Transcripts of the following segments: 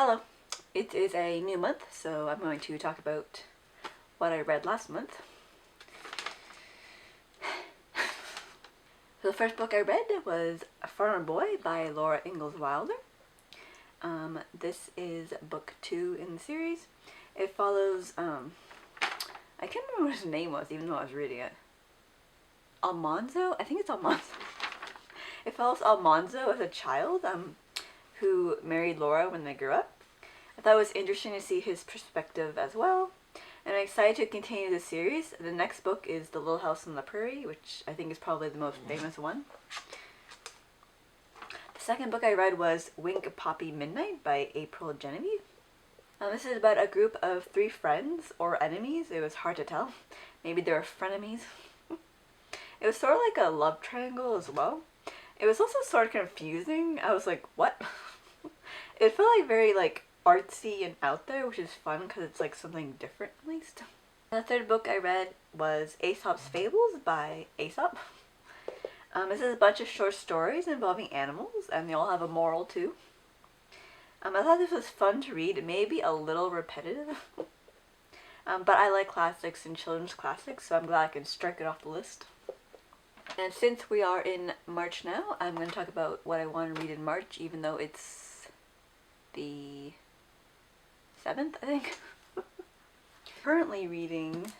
Hello, it is a new month, so I'm going to talk about what I read last month. So the first book I read was Farmer Boy by Laura Ingalls Wilder. This is book 2 in the series. It follows, I can't remember what his name was even though I was reading it. Almanzo? I think it's Almanzo. It follows Almanzo as a child, who married Laura when they grew up. I thought it was interesting to see his perspective as well, and I'm excited to continue the series. The next book is The Little House on the Prairie, which I think is probably the most famous one. The second book I read was Wink Poppy Midnight by April Genevieve. This is about a group of 3 friends, or enemies, it was hard to tell. Maybe they were frenemies. It was sort of like a love triangle as well. It was also sort of confusing. I was like, what? It felt like very like artsy and out there, which is fun because it's like something different at least. The third book I read was Aesop's Fables by Aesop. This is a bunch of short stories involving animals, and they all have a moral too. I thought this was fun to read, maybe a little repetitive. But I like classics and children's classics, so I'm glad I can strike it off the list. And since we are in March now, I'm going to talk about what I want to read in March, even though it's the 7th, I think. Currently reading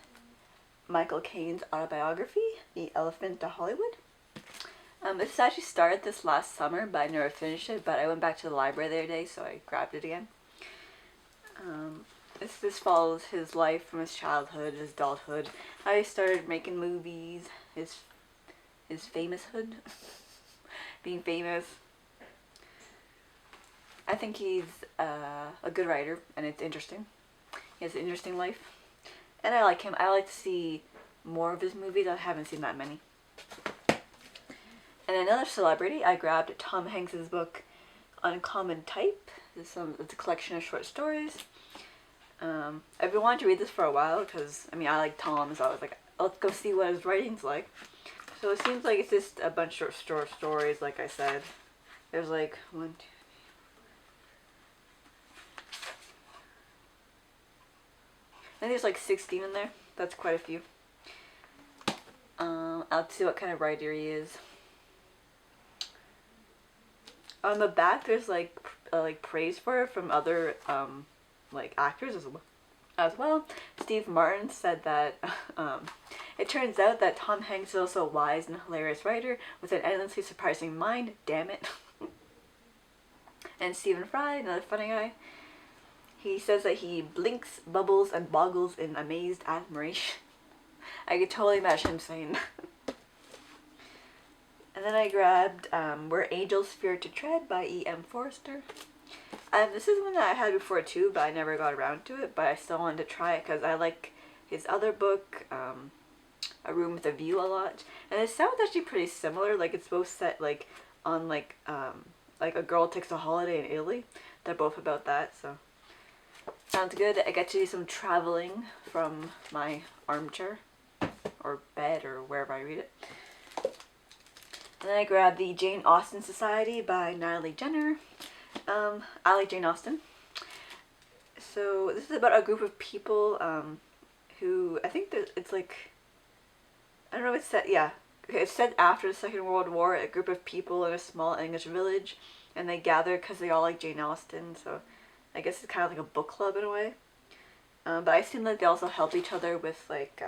Michael Caine's autobiography, The Elephant to Hollywood. This actually started this last summer, but I never finished it, but I went back to the library the other day, so I grabbed it again. This follows his life from his childhood, his adulthood, how he started making movies, his famoushood, being famous. I think he's a good writer, and it's interesting. He has an interesting life, and I like him. I like to see more of his movies. I haven't seen that many. And another celebrity, I grabbed Tom Hanks's book, Uncommon Type. It's a collection of short stories. I've been wanting to read this for a while because, I mean, I like Tom, so I was like, let's go see what his writing's like. So it seems like it's just a bunch of short stories, like I said. There's like 1, 2, I think there's like 16 in there. That's quite a few. I'll see what kind of writer he is. On the back, there's like praise for it from other like actors as well. Steve Martin said that it turns out that Tom Hanks is also a wise and hilarious writer with an endlessly surprising mind. Damn it. And Stephen Fry, another funny guy. He says that he blinks, bubbles, and boggles in amazed admiration. I could totally imagine him saying that. And then I grabbed Where Angels Fear to Tread by E.M. Forster. This is one that I had before too, but I never got around to it, but I still wanted to try it because I like his other book, A Room with a View, a lot. And it sounds actually pretty similar, like it's both set like on like a girl takes a holiday in Italy. They're both about that, so sounds good. I get to do some traveling from my armchair or bed or wherever I read it. And then I grabbed the Jane Austen Society by Natalie Jenner. I like Jane Austen. So this is about a group of people who, I think that it's like, I don't know, it's set, yeah. It's set after the Second World War, a group of people in a small English village, and they gather because they all like Jane Austen, so I guess it's kind of like a book club in a way. But I assume that they also help each other with like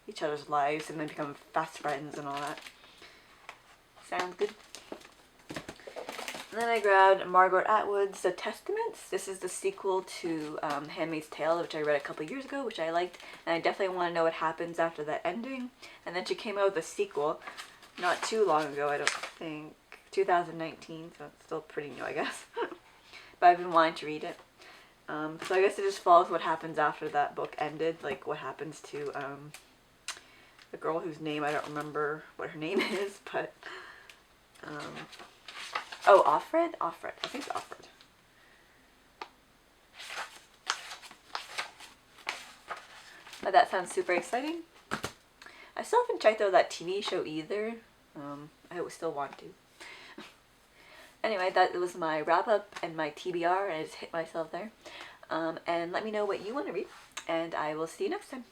each other's lives and then become fast friends and all that. Sounds good. And then I grabbed Margaret Atwood's The Testaments. This is the sequel to Handmaid's Tale, which I read a couple years ago, which I liked, and I definitely want to know what happens after that ending. And then she came out with a sequel not too long ago, I don't think, 2019, so it's still pretty new, I guess. But I've been wanting to read it. So I guess it just follows what happens after that book ended, like what happens to the girl whose name I don't remember what her name is, but oh, Offred? Offred. I think it's Offred. But that sounds super exciting. I still haven't checked out that TV show either. I still want to. Anyway, that was my wrap up and my TBR. I just hit myself there. And let me know what you want to read, and I will see you next time.